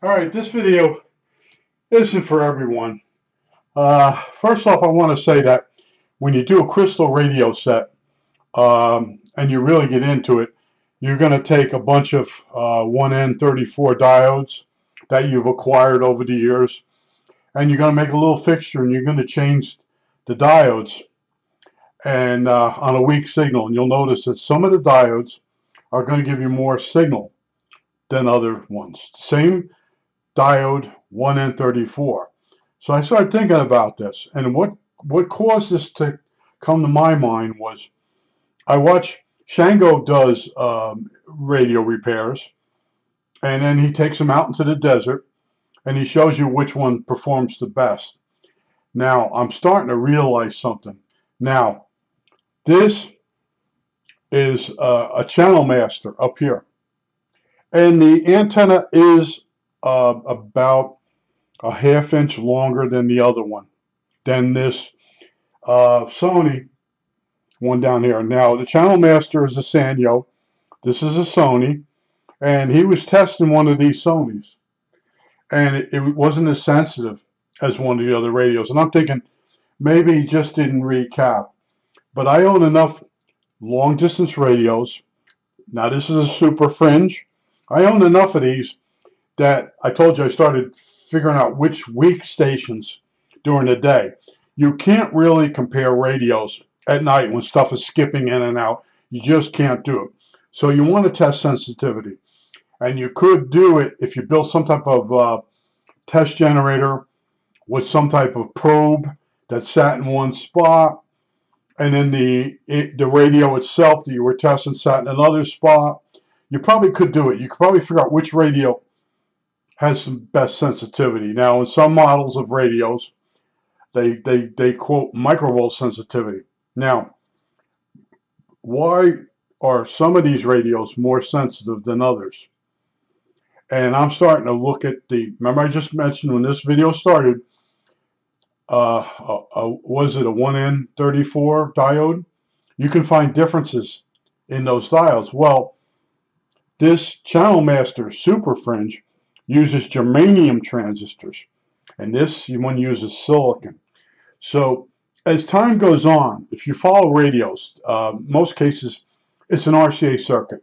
Alright, this video isn't for everyone. First off, I want to say that when you do a crystal radio set and you really get into it, you're going to take a bunch of 1N34 diodes that you've acquired over the years, and you're going to make a little fixture and you're going to change the diodes and on a weak signal. And you'll notice that some of the diodes are going to give you more signal than other ones. Same diode 1N34. So I started thinking about this, and what caused this to come to my mind was I watch Shango does radio repairs, and then he takes them out into the desert, and he shows you which one performs the best. Now I'm starting to realize something. Now this is a channel master up here, and the antenna is about a half-inch longer than the other one, than this Sony one down here. Now, the channel master is a Sanyo. This is a Sony, and he was testing one of these Sonys, and it wasn't as sensitive as one of the other radios. And I'm thinking maybe he just didn't recap. But I own enough long-distance radios. Now, this is a Super Fringe. I own enough of these that I told you I started figuring out which weak stations during the day. You can't really compare radios at night when stuff is skipping in and out. You just can't do it. So you want to test sensitivity. And you could do it if you build some type of test generator with some type of probe that sat in one spot, and then the radio itself that you were testing sat in another spot. You probably could do it. You could probably figure out which radio has some best sensitivity. Now, in some models of radios, they quote microvolt sensitivity. Now, why are some of these radios more sensitive than others? And I'm starting to look at remember I just mentioned when this video started, was it a 1N34 diode? You can find differences in those diodes. Well, this Channel Master Super Fringe uses germanium transistors, and this one uses silicon. So as time goes on, if you follow radios, most cases it's an RCA circuit.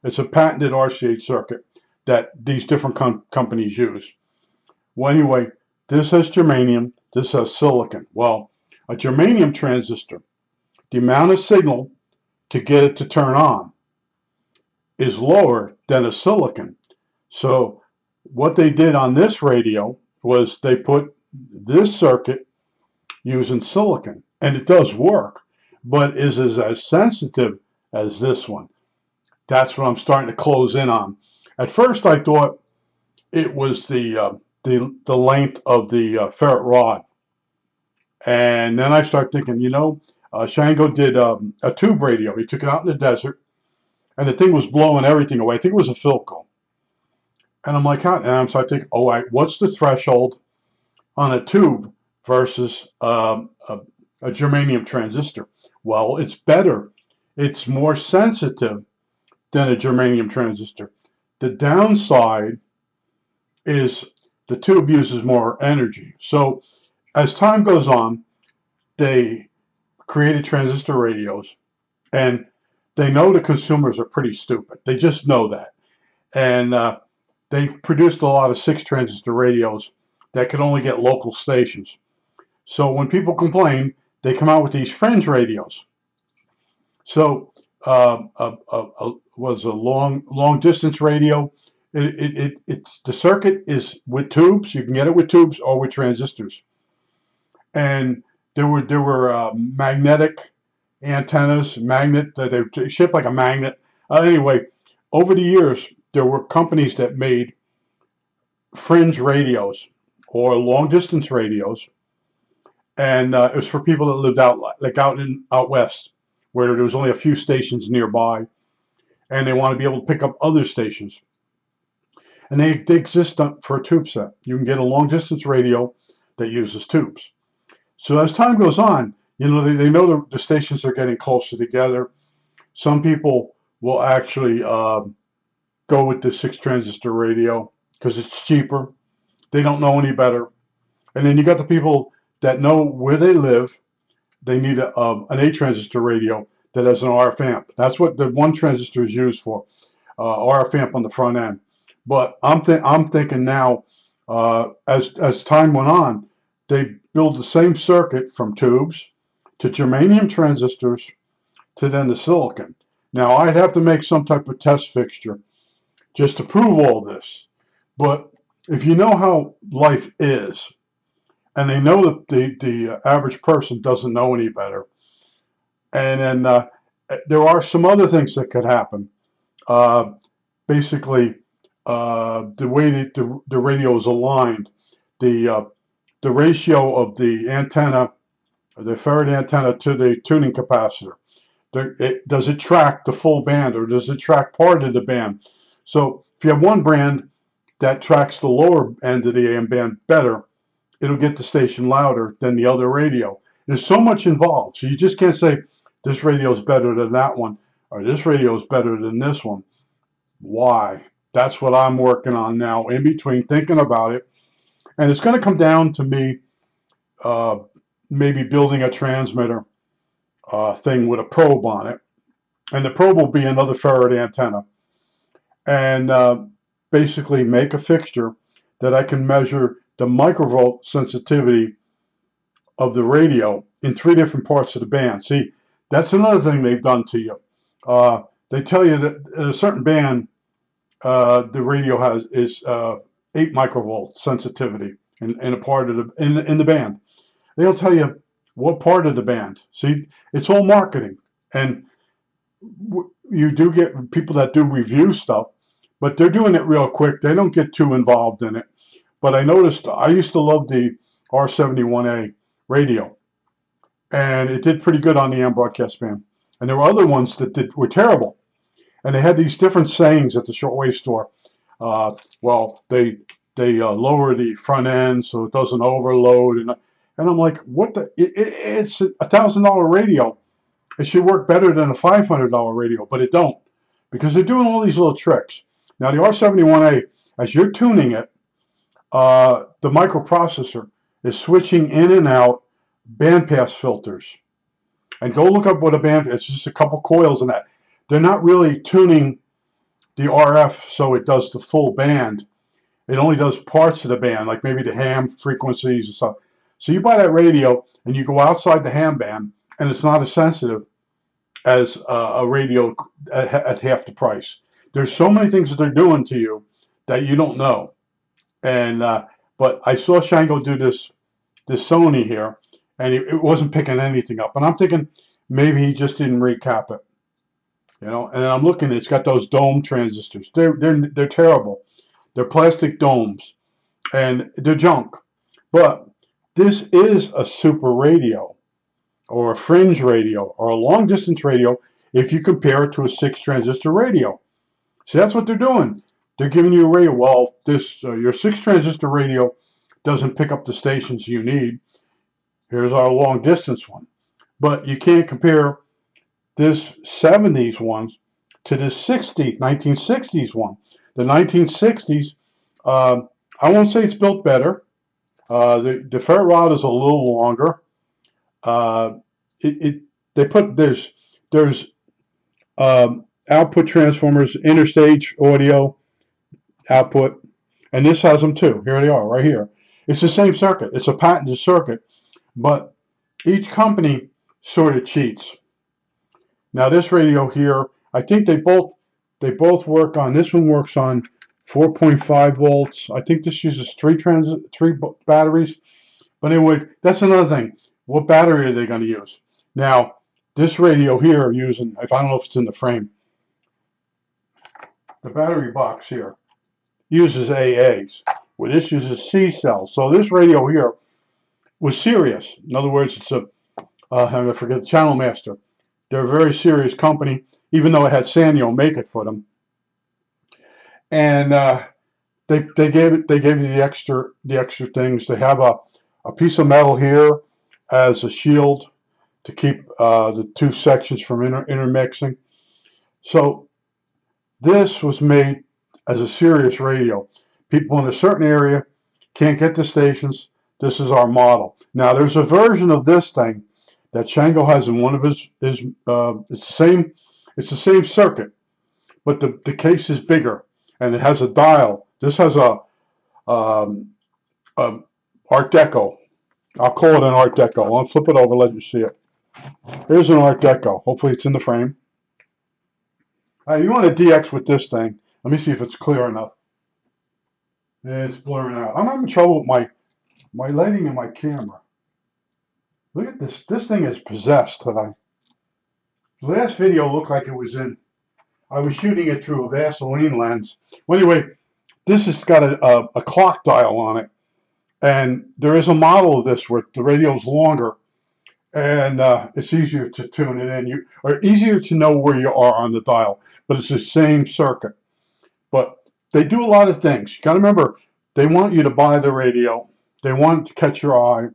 It's a patented RCA circuit that these different companies use. Well, anyway, this has germanium, this has silicon. Well, a germanium transistor, the amount of signal to get it to turn on is lower than a silicon. So what they did on this radio was they put this circuit using silicon, and it does work, but is as sensitive as this one. That's what I'm starting to close in on. At first, I thought it was the length of the ferret rod, and then I started thinking, Shango did a tube radio. He took it out in the desert, and the thing was blowing everything away. I think it was a Philco. And I'm like, and I'm starting to think, all right, what's the threshold on a tube versus a germanium transistor? Well, it's better. It's more sensitive than a germanium transistor. The downside is the tube uses more energy. So as time goes on, they created transistor radios, and they know the consumers are pretty stupid. They just know that. And they produced a lot of 6 transistor radios that could only get local stations. So when people complain, they come out with these Fringe radios. So was a long distance radio. The circuit is with tubes. You can get it with tubes or with transistors. And there were magnetic antennas, they shaped like a magnet. Anyway, over the years, there were companies that made Fringe radios or long distance radios, and it was for people that lived out west, where there was only a few stations nearby, and they want to be able to pick up other stations. And they exist for a tube set. You can get a long distance radio that uses tubes. So as time goes on, they know the stations are getting closer together. Some people will actually go with the 6 transistor radio. because it's cheaper. They don't know any better. And then you got the people that know where they live. They need an 8 transistor radio that has an RF amp. That's what the 1 transistor is used for, RF amp on the front end. But I'm thinking now, as time went on, they build the same circuit from tubes to germanium transistors to then the silicon. Now I'd have to make some type of test fixture just to prove all this. But if you know how life is, and they know that the average person doesn't know any better, and then there are some other things that could happen. Uh, Basically, the way that the radio is aligned, the ratio of the antenna, the ferrite antenna to the tuning capacitor. Does it track the full band, or does it track part of the band? So if you have one brand that tracks the lower end of the AM band better, it'll get the station louder than the other radio. There's so much involved, so you just can't say this radio is better than that one, or this radio is better than this one. Why? That's what I'm working on now, in between thinking about it. And it's going to come down to me maybe building a transmitter thing with a probe on it. And the probe will be another ferrite antenna. And basically make a fixture that I can measure the microvolt sensitivity of the radio in 3 different parts of the band. See, that's another thing they've done to you. They tell you that at a certain band, the radio is 8 microvolt sensitivity in a part of in the band. They don't tell you what part of the band. See, it's all marketing, and you do get people that do review stuff, but they're doing it real quick. They don't get too involved in it. But I noticed I used to love the R71A radio, and it did pretty good on the AM broadcast band. And there were other ones that were terrible, and they had these different sayings at the shortwave store. Well, they lower the front end so it doesn't overload, and I'm like, what the? It's a $1,000 radio. It should work better than a $500 radio, but it don't, because they're doing all these little tricks. Now the R71A, as you're tuning it, the microprocessor is switching in and out bandpass filters. And go look up what a band, it's just a couple coils in that. They're not really tuning the RF so it does the full band. It only does parts of the band, like maybe the ham frequencies and stuff. So you buy that radio and you go outside the ham band, and it's not as sensitive as a radio at half the price. There's so many things that they're doing to you that you don't know. And but I saw Shango do this Sony here, and it wasn't picking anything up. And I'm thinking maybe he just didn't recap it, you know. And I'm looking, it's got those dome transistors. They're terrible. They're plastic domes, and they're junk. But this is a super radio, or a fringe radio, or a long distance radio if you compare it to a 6 transistor radio. See, that's what they're doing. They're giving you a radio. Well, this your 6 transistor radio doesn't pick up the stations you need. Here's our long distance one. But you can't compare this 70s one to this 1960s one. The 1960s, I won't say it's built better. The ferrite rod is a little longer. There's output transformers, interstage audio output, and this has them too. Here they are, right here. It's the same circuit. It's a patented circuit, but each company sort of cheats. Now this radio here, I think they both work on. This one works on 4.5 volts. I think this uses 3 batteries. But anyway, that's another thing. What battery are they going to use? Now this radio here using, if I don't know if it's in the frame, the battery box here uses AAs. Well, this uses C cells. So this radio here was serious. In other words, it's I forget, Channel Master. They're a very serious company, even though it had Sanyo make it for them. And they gave you the extra things. They have a piece of metal here as a shield to keep the 2 sections from intermixing. So this was made as a serious radio. People in a certain area can't get to stations. This is our model. Now, there's a version of this thing that Shango has in one of his it's the same circuit, but the case is bigger and it has a dial. This has um, a Art Deco. I'll call it an Art Deco. I'll flip it over, let you see it. Here's an Art Deco. Hopefully it's in the frame. You want to DX with this thing. Let me see if it's clear enough. It's blurring out. I'm having trouble with my lighting and my camera. Look at this. This thing is possessed today. The last video looked like it was I was shooting it through a Vaseline lens. Well, anyway, this has got a clock dial on it. And there is a model of this where the radio's longer and it's easier to tune it in. Or easier to know where you are on the dial, but it's the same circuit. But they do a lot of things. You got to remember, they want you to buy the radio. They want it to catch your eye.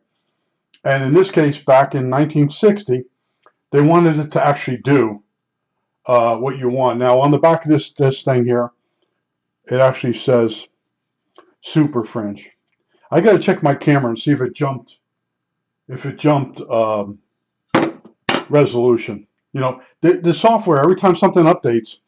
And in this case, back in 1960, they wanted it to actually do what you want. Now, on the back of this thing here, it actually says Super Fringe. I got to check my camera and see if it jumped. Resolution. You know, the software. Every time something updates,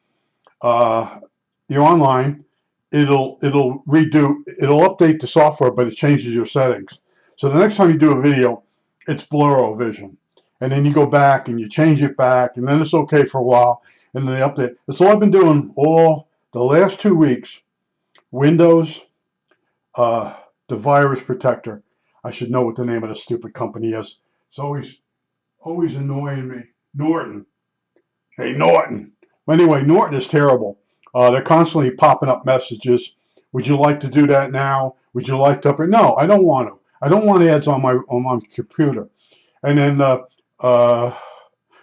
you're online. It'll update the software, but it changes your settings. So the next time you do a video, it's blurro vision, and then you go back and you change it back, and then it's okay for a while, and then they update. That's all I've been doing all the last 2 weeks. Windows, the virus protector. I should know what the name of the stupid company is. It's always annoying me. Norton. Hey, Norton. Anyway, Norton is terrible. They're constantly popping up messages. Would you like to do that now? Would you like to upgrade? No, I don't want to. I don't want ads on my computer. And then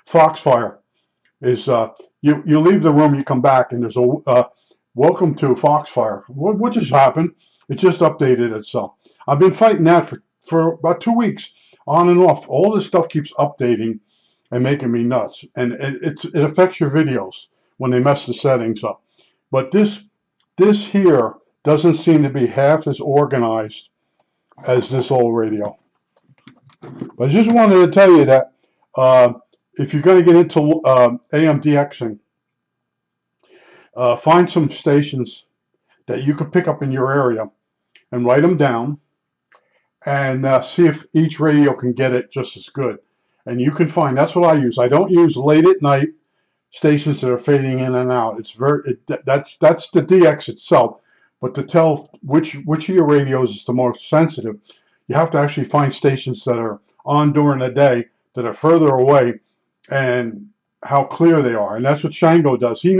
Foxfire is you leave the room, you come back, and there's a welcome to Foxfire. What just happened? It just updated itself. I've been fighting that for about 2 weeks, on and off. All this stuff keeps updating and making me nuts. And it affects your videos when they mess the settings up. But this here doesn't seem to be half as organized as this old radio. But I just wanted to tell you that if you're going to get into AM DXing, find some stations that you can pick up in your area and write them down and see if each radio can get it just as good. And you can find, that's what I use. I don't use late at night stations that are fading in and out. That's the DX itself. But to tell which of your radios is the most sensitive, you have to actually find stations that are on during the day that are further away and how clear they are. And that's what Shango does. He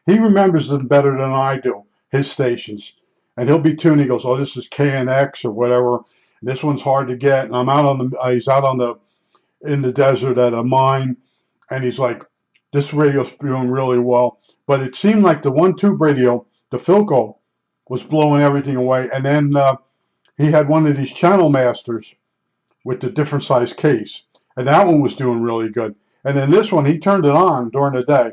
remembers them better than I do, his stations. And he'll be tuning. He goes, oh, this is KNX or whatever. This one's hard to get. And I'm out he's out in the desert at a mine. And he's like, this radio's doing really well. But it seemed like the one tube radio, the Philco, was blowing everything away. And then he had one of these Channel Masters with the different size case. And that one was doing really good. And then this one, he turned it on during the day,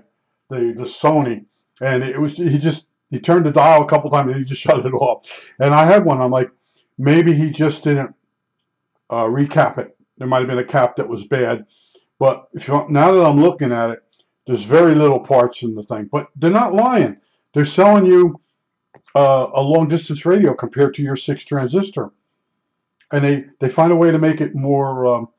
the Sony. And he turned the dial a couple times and he just shut it off. And I had one, I'm like, maybe he just didn't recap it. There might have been a cap that was bad. But now that I'm looking at it, there's very little parts in the thing. But they're not lying. They're selling you a long distance radio compared to your 6 transistor. And they find a way to make it more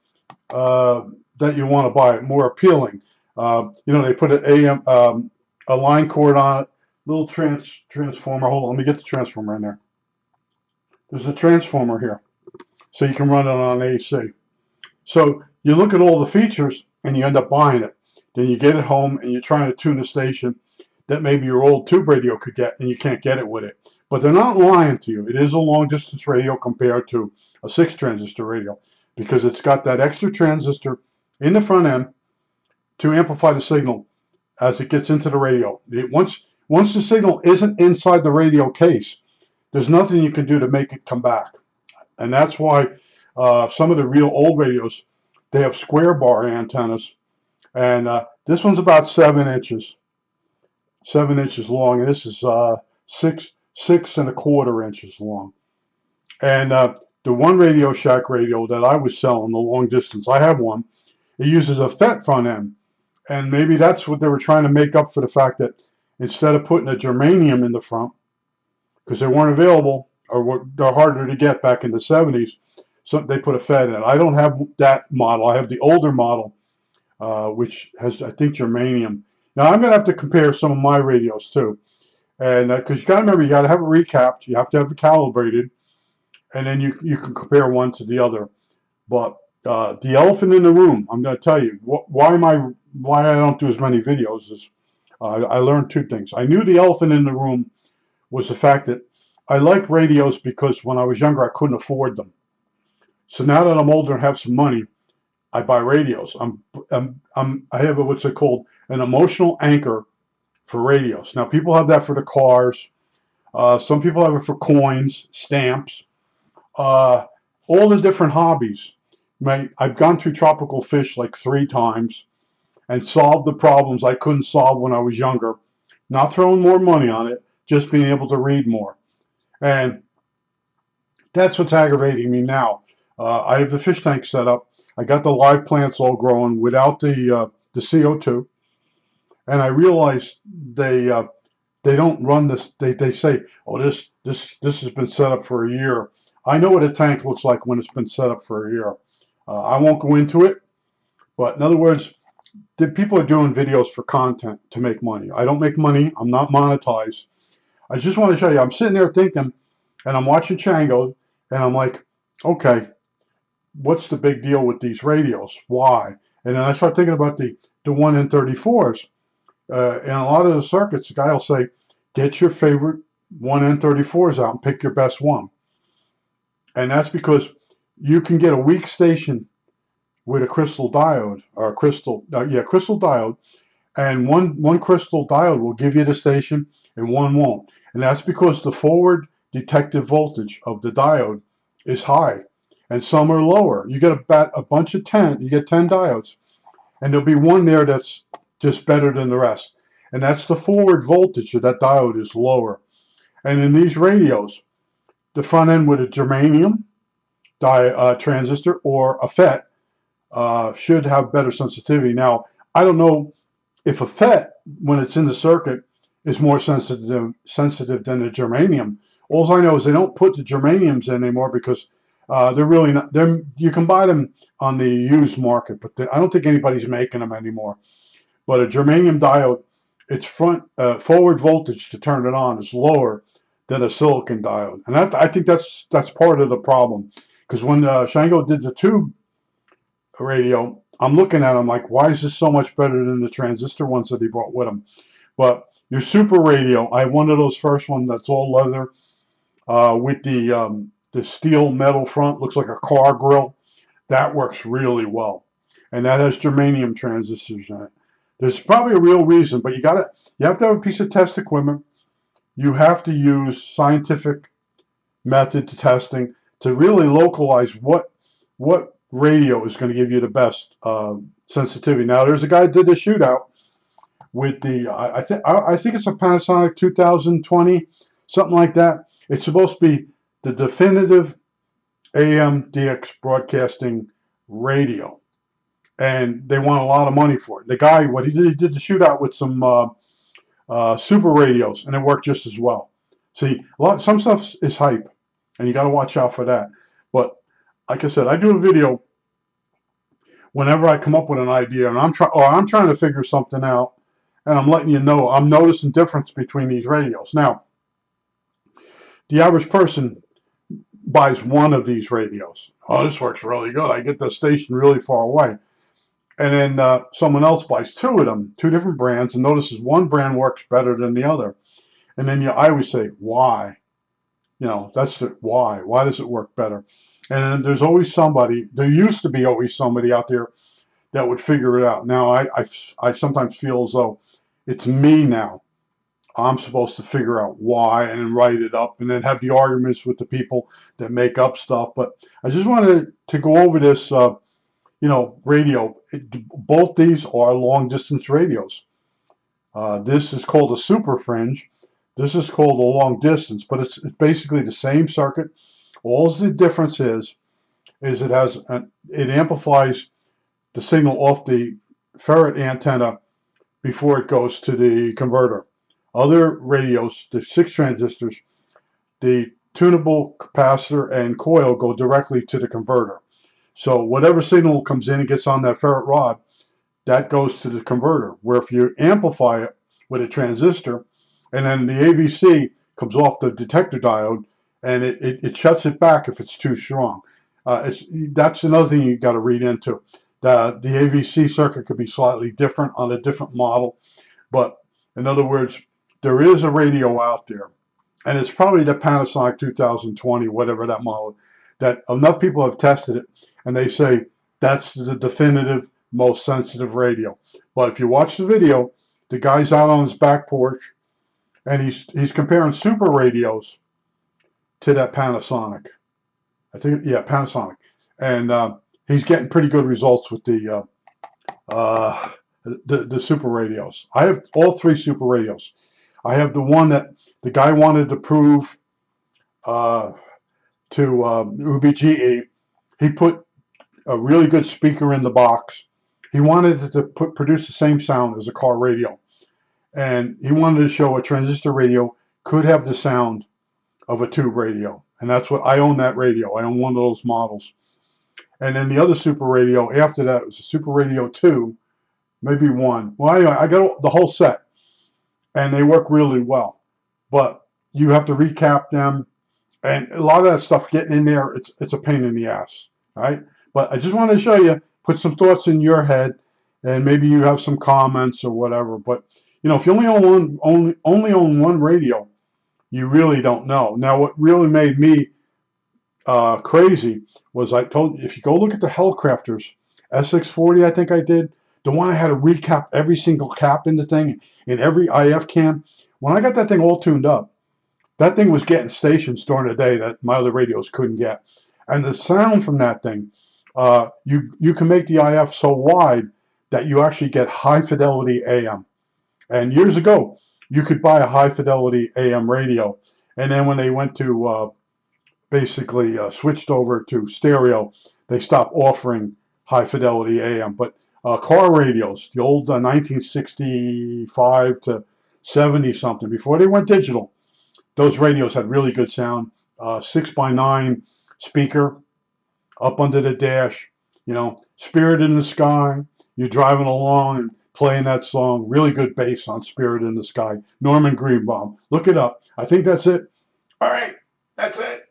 that you want to buy it, more appealing. They put a line cord on it, little transformer. Hold on, let me get the transformer in there. There's a transformer here, so you can run it on AC. So you look at all the features and you end up buying it. Then you get it home and you're trying to tune a station that maybe your old tube radio could get, and you can't get it with it. But they're not lying to you. It is a long distance radio compared to a 6 transistor radio because it's got that extra transistor in the front end to amplify the signal as it gets into the radio. Once the signal isn't inside the radio case, there's nothing you can do to make it come back. And that's why some of the real old radios, they have square bar antennas. And this one's about 7 inches. 7 inches long. And this is 6¼ inches long. And the one Radio Shack radio that I was selling, the long distance, I have one. It uses a FET front end, and maybe that's what they were trying to make up for the fact that instead of putting a germanium in the front, because they weren't available or they're harder to get back in the 70s, so they put a FET in it. I don't have that model. I have the older model, which has, I think, germanium. Now I'm gonna have to compare some of my radios too, and because you gotta remember, you gotta have it recapped, you have to have it calibrated, and then you can compare one to the other. But the elephant in the room, I'm going to tell you why I don't do as many videos is I learned two things. I knew the elephant in the room was the fact that I like radios because when I was younger I couldn't afford them. So now that I'm older and have some money, I buy radios. I have what's it called, an emotional anchor for radios. Now people have that for the cars. Some people have it for coins, stamps. All the different hobbies. I've gone through tropical fish like 3 times and solved the problems I couldn't solve when I was younger. Not throwing more money on it, just being able to read more. And that's what's aggravating me now. I have the fish tank set up. I got the live plants all growing without the CO2. And I realized they don't run this. They say, oh, this has been set up for a year. I know what a tank looks like when it's been set up for a year. I won't go into it, but in other words, the people are doing videos for content to make money. I don't make money. I'm not monetized. I just want to show you. I'm sitting there thinking, and I'm watching Chango, and I'm like, okay, what's the big deal with these radios? Why? And then I start thinking about the 1N34s. In a lot of the circuits, the guy will say, get your favorite 1N34s out and pick your best one. And that's because you can get a weak station with a crystal diode, or a crystal diode, and one crystal diode will give you the station and one won't. And that's because the forward detective voltage of the diode is high and some are lower. You get a bunch of 10, you get 10 diodes, and there'll be one there that's just better than the rest. And that's the forward voltage of that diode is lower. And in these radios, the front end with a germanium transistor or a FET should have better sensitivity. Now, I don't know if a FET, when it's in the circuit, is more sensitive than the germanium. All I know is they don't put the germaniums in anymore because they're really not. You can buy them on the used market, but I don't think anybody's making them anymore. But a germanium diode, its forward voltage to turn it on is lower than a silicon diode, and I think that's part of the problem. Because when Shango did the tube radio, I'm looking at them like, why is this so much better than the transistor ones that he brought with him? But your super radio, I have one of those first ones that's all leather with the steel metal front, looks like a car grill. That works really well, and that has germanium transistors in it. There's probably a real reason, but you have to have a piece of test equipment. You have to use scientific method to testing to really localize what radio is going to give you the best sensitivity. Now, there's a guy that did the shootout with the I think it's a Panasonic 2020, something like that. It's supposed to be the definitive AM DX broadcasting radio, and they want a lot of money for it. The guy, what he did the shootout with some super radios, and it worked just as well. See, some stuff is hype, and you got to watch out for that. But like I said, I do a video whenever I come up with an idea, and I'm trying to figure something out, and I'm letting you know I'm noticing difference between these radios. Now, the average person buys one of these radios. Oh, this works really good. I get the station really far away. And then someone else buys 2 of them, 2 different brands, and notices one brand works better than the other. And then I always say, why? You know, that's the why. Why does it work better? And there's always somebody, there used to be always somebody out there that would figure it out. Now, I sometimes feel as though it's me now. I'm supposed to figure out why and then write it up and then have the arguments with the people that make up stuff. But I just wanted to go over this, radio. Both these are long distance radios. This is called a super Fringe. This is called a long distance, but it's basically the same circuit. All the difference is it amplifies the signal off the ferrite antenna before it goes to the converter. Other radios, the 6 transistors, the tunable capacitor and coil go directly to the converter. So whatever signal comes in and gets on that ferrite rod, that goes to the converter. Where if you amplify it with a transistor, and then the AVC comes off the detector diode, and it shuts it back if it's too strong. That's another thing you got to read into. The AVC circuit could be slightly different on a different model, but in other words, there is a radio out there, and it's probably the Panasonic 2020, whatever that model, that enough people have tested it, and they say that's the definitive, most sensitive radio. But if you watch the video, the guy's out on his back porch, and he's comparing super radios to that Panasonic. I think, yeah, Panasonic, and he's getting pretty good results with the super radios. I have all 3 super radios. I have the one that the guy wanted to prove to UBGE. He put a really good speaker in the box. He wanted it to produce the same sound as a car radio. And he wanted to show a transistor radio could have the sound of a tube radio. And that's what I own, that radio. I own one of those models. And then the other super radio after that was a Super Radio 2, maybe 1. Well, anyway, I got the whole set, and they work really well. But you have to recap them, and a lot of that stuff getting in there, it's a pain in the ass, right? But I just want to show you, put some thoughts in your head, and maybe you have some comments or whatever. But you know, if you only own one radio, you really don't know. Now, what really made me crazy was I told you, if you go look at the Hellcrafters SX40, I think I did, the one I had to recap every single cap in the thing, in every IF cam. When I got that thing all tuned up, that thing was getting stations during the day that my other radios couldn't get. And the sound from that thing, you can make the IF so wide that you actually get high fidelity AM. And years ago, you could buy a high fidelity AM radio. And then when they went to basically switched over to stereo, they stopped offering high fidelity AM. But car radios, the old 1965 to 70 something, before they went digital, those radios had really good sound. 6x9 speaker up under the dash, you know, Spirit in the Sky. You're driving along and playing that song. Really good bass on Spirit in the Sky. Norman Greenbaum. Look it up. I think that's it. All right, that's it.